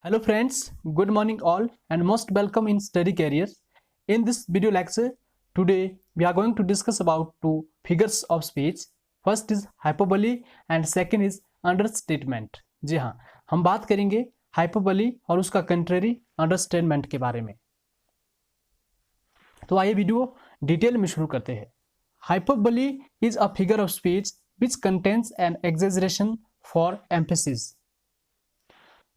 Hello friends, good morning all and most welcome in Study Careers. In this video lecture, today we are going to discuss about two figures of speech. First is hyperbole and second is understatement. जी हाँ, हम बात करेंगे hyperbole और उसका contrary understatement के बारे में। तो आइए वीडियो डिटेल में शुरू करते हैं। Hyperbole is a figure of speech which contains an exaggeration for emphasis.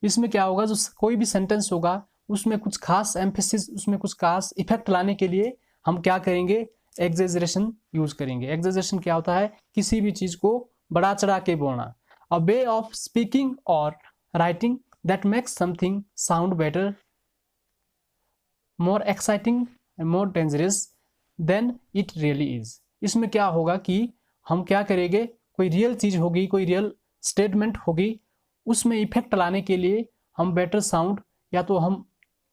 इसमें क्या होगा, जो कोई भी सेंटेंस होगा उसमें कुछ खास एम्फेसिस, उसमें कुछ खास इफेक्ट लाने के लिए हम क्या करेंगे, एग्जेजरेशन यूज करेंगे। एग्जेजरेशन क्या होता है, किसी भी चीज को बढ़ा चढ़ा के बोलना। अ वे ऑफ स्पीकिंग और writing that makes something sound better, more exciting and more dangerous than it really is. इसमें क्या होगा कि हम क्या करेंगे, कोई रियल चीज होगी, कोई रियल स्टेटमेंट होगी, उसमें इफेक्ट लाने के लिए हम बेटर साउंड, या तो हम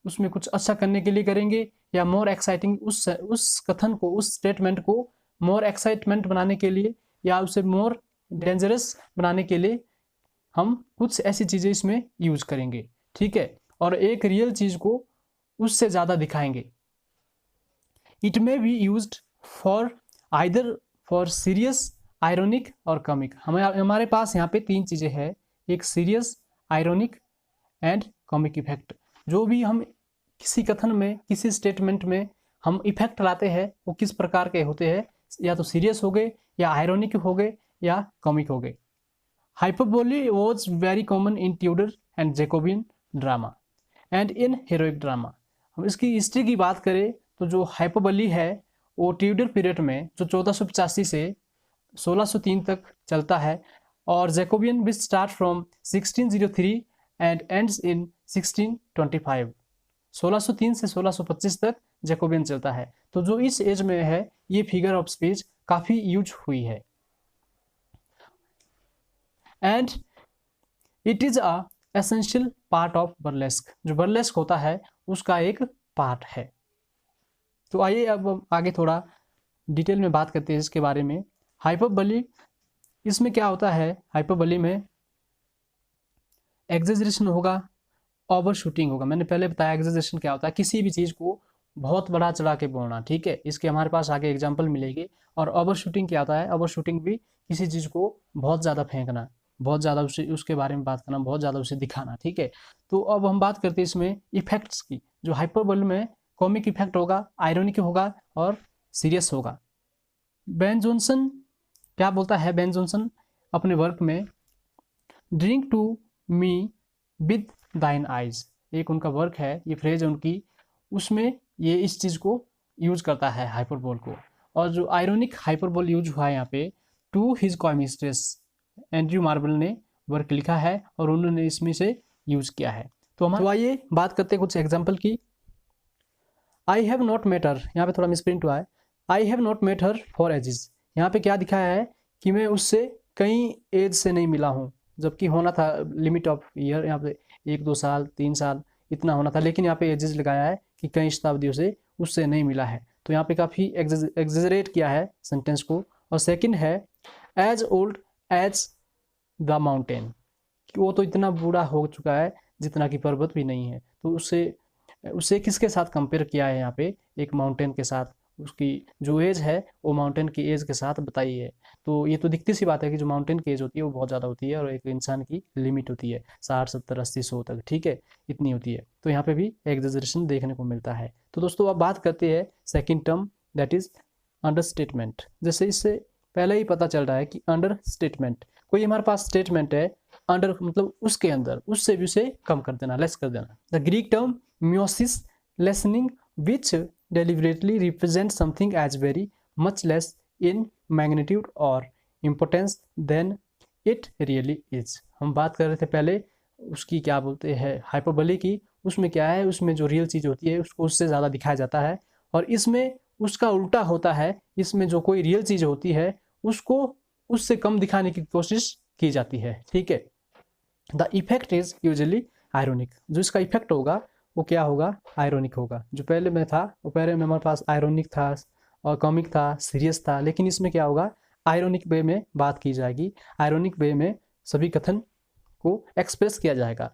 उसमें कुछ अच्छा करने के लिए करेंगे, या मोर एक्साइटिंग, उस कथन को, उस स्टेटमेंट को मोर एक्साइटमेंट बनाने के लिए, या उसे मोर डेंजरस बनाने के लिए हम कुछ ऐसी चीज़ें इसमें यूज करेंगे। ठीक है, और एक रियल चीज़ को उससे ज़्यादा दिखाएंगे। It may be used for either for serious, ironic और कॉमिक। हमारे पास यहाँ पे तीन चीज़ें हैं, एक serious, ironic and comic effect. जो भी हम किसी कथन में, किसी स्टेटमेंट में हम इफेक्ट लाते हैं वो किस प्रकार के होते हैं, या तो सीरियस हो गए, या आयरोनिक हो गए, या कॉमिक हो गए। Hyperbole was very common in Tudor and Jacobean drama and in heroic drama. हम इसकी हिस्ट्री की बात करें तो जो हाइपरबोली है वो ट्यूडर पीरियड में, जो 1485 से 1603 तक चलता है, और Jacobean which start from 1603 and ends in 1625। 1603 से 1625 तक जैकोबियन चलता है। तो जो इस एज में है, ये फिगर ऑफ स्पीच काफी यूज हुई है। And it is a essential part of burlesque. जो बर्लेस्क होता है उसका एक पार्ट है। तो आइए अब आगे थोड़ा डिटेल में बात करते हैं इसके बारे में। हाइपरबोली, इसमें क्या होता है, हाइपरबोली में एग्जेजरेशन होगा, ओवर शूटिंग होगा। मैंने पहले बताया एग्जेजरेशन क्या होता है, किसी भी चीज़ को बहुत बड़ा चढ़ा के बोलना। ठीक है, इसके हमारे पास आगे एग्जांपल मिलेगी। और ओवर शूटिंग क्या होता है, ओवर शूटिंग भी किसी चीज़ को बहुत ज़्यादा फेंकना, बहुत ज़्यादा उसके बारे में बात करना, बहुत ज़्यादा उसे दिखाना। ठीक है, तो अब हम बात करते हैं इसमें इफेक्ट्स की। जो हाइपरबोली में कॉमिक इफेक्ट होगा, आयरनिक होगा और सीरियस होगा। बेन जॉनसन क्या बोलता है, बेन जॉनसन अपने वर्क में, ड्रिंक टू मी विद दाइन आइज, एक उनका वर्क है, ये फ्रेज है उनकी, उसमें ये इस चीज़ को यूज करता है, हाइपरबोल को। और जो आयरोनिक हाइपरबोल यूज हुआ है यहाँ पे, टू हिज कॉमिस्ट्रेस, एंड्रयू मार्बल ने वर्क लिखा है और उन्होंने इसमें से यूज किया है। तो हम आइए बात करते हैं कुछ एग्जाम्पल की। I have not met her, यहाँ पे थोड़ा मिसप्रिंट हुआ है, I have not met her for ages. यहाँ पे क्या दिखाया है कि मैं उससे कई एज से नहीं मिला हूँ, जबकि होना था लिमिट ऑफ ईयर, यहाँ पे 1-2 साल 3 साल इतना होना था, लेकिन यहाँ पे एजेस लगाया है कि कई शताब्दियों से उससे नहीं मिला है। तो यहाँ पे काफ़ी एग्जेजरेट किया है सेंटेंस को। और सेकंड है as old as the mountain, कि वो तो इतना बूढ़ा हो चुका है जितना कि पर्वत भी नहीं है। तो उससे किसके साथ कंपेयर किया है यहाँ पे, एक माउंटेन के साथ। उसकी जो एज है वो माउंटेन की एज के साथ बताई है। तो ये तो दिखती सी बात है कि जो माउंटेन की एज होती है वो बहुत ज़्यादा होती है, और एक इंसान की लिमिट होती है 60, 70, 80, 100 तक। ठीक है, इतनी होती है। तो यहाँ पे भी एग्जेजरेशन देखने को मिलता है। तो दोस्तों अब बात करते हैं second term, that is understatement. जैसे इससे पहले ही पता चल रहा है कि अंडर स्टेटमेंट, कोई हमारे पास स्टेटमेंट है, अंडर मतलब उसके अंदर, उससे भी उसे कम कर देना, लेस कर देना। The Greek term meiosis listening which deliberately represent something as very much less in magnitude or importance than it really is। हम बात कर रहे थे पहले उसकी, क्या बोलते हैं, हाइपरबोली की। उसमें क्या है, उसमें जो रियल चीज़ होती है उसको उससे ज़्यादा दिखाया जाता है, और इसमें उसका उल्टा होता है। इसमें जो कोई रियल चीज़ होती है उसको उससे कम दिखाने की कोशिश की जाती है। ठीक है, the effect is usually ironic. जो इसका इफेक्ट होगा वो क्या होगा, आयरोनिक होगा। जो पहले में था वो पहले में हमारे पास आयरोनिक था और कॉमिक था, सीरियस था, लेकिन इसमें क्या होगा, आयरोनिक वे में बात की जाएगी। आयरोनिक वे में सभी कथन को एक्सप्रेस किया जाएगा।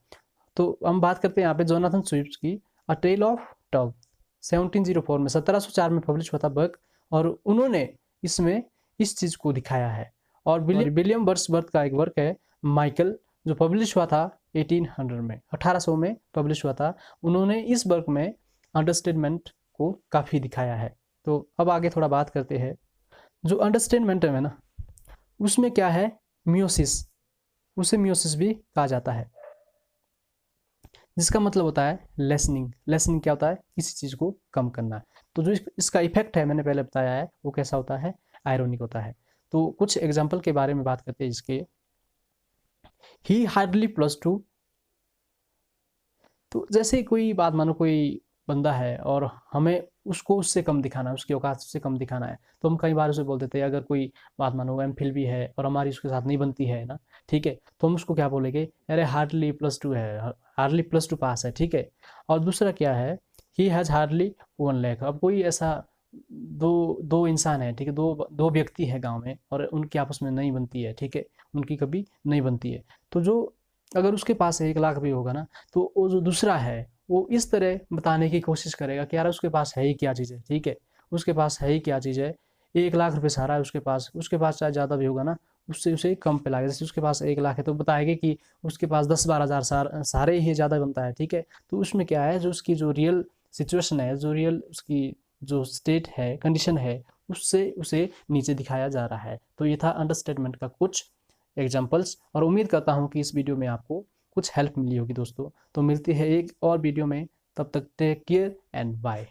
तो हम बात करते हैं यहाँ पे जोनाथन स्विफ्ट की अ टेल ऑफ टॉग 1704 में 1704 में पब्लिश हुआ था बुक, और उन्होंने इसमें इस चीज़ को दिखाया है। और विलियम वर्ड्सवर्थ का एक वर्क है माइकल, जो पब्लिश हुआ था 1800 में, 1800 में पब्लिश हुआ था। उन्होंने इस वर्क में अंडरस्टैंडमेंट को काफ़ी दिखाया है। तो अब आगे थोड़ा बात करते हैं। जो अंडरस्टैंडमेंट है ना, उसमें क्या है, मियोसिस, उसे मियोसिस भी कहा जाता है, जिसका मतलब होता है लेसनिंग। लेसनिंग क्या होता है, किसी चीज़ को कम करना है। तो जो इसका इफेक्ट है मैंने पहले बताया है, वो कैसा होता है, आयरोनिक होता है। तो कुछ एग्जाम्पल के बारे में बात करते हैं इसके। ही हार्डली +2, तो जैसे कोई बात मानो कोई बंदा है और हमें उसको उससे कम दिखाना है, उसकी औकात उससे कम दिखाना है, तो हम कई बार उसे बोल देते हैं। अगर कोई बात मानो एमफिल भी है और हमारी उसके साथ नहीं बनती है ना, ठीक है, तो हम उसको क्या बोलेंगे, अरे हार्डली +2 है, हार्डली +2 पास है, ठीक है। और दूसरा क्या है, ही हैज़ हार्डली 1 लाख। अब कोई ऐसा दो दो इंसान है, ठीक है, दो दो व्यक्ति है गांव में और उनकी आपस में नहीं बनती है, ठीक है, उनकी कभी नहीं बनती है। तो जो अगर उसके पास 1 लाख भी होगा ना, तो वो जो दूसरा है वो इस तरह बताने की कोशिश करेगा कि यार उसके पास है ही क्या चीज़ है, ठीक है, उसके पास है ही क्या चीज़ है, 1 लाख रुपये सारा है उसके पास चाहे ज़्यादा भी होगा ना, उससे उसे कम पे लागेगा। जैसे उसके पास 1 लाख है तो बताएगा कि उसके पास 10-12 हज़ार सारे ही ज़्यादा बनता है, ठीक है। तो उसमें क्या है, जो उसकी जो रियल सिचुएशन है, जो रियल उसकी जो स्टेट है, कंडीशन है, उससे उसे नीचे दिखाया जा रहा है। तो ये था अंडरस्टैंडमेंट का कुछ एग्जाम्पल्स, और उम्मीद करता हूँ कि इस वीडियो में आपको कुछ हेल्प मिली होगी दोस्तों। तो मिलती है एक और वीडियो में, तब तक टेक केयर एंड बाय।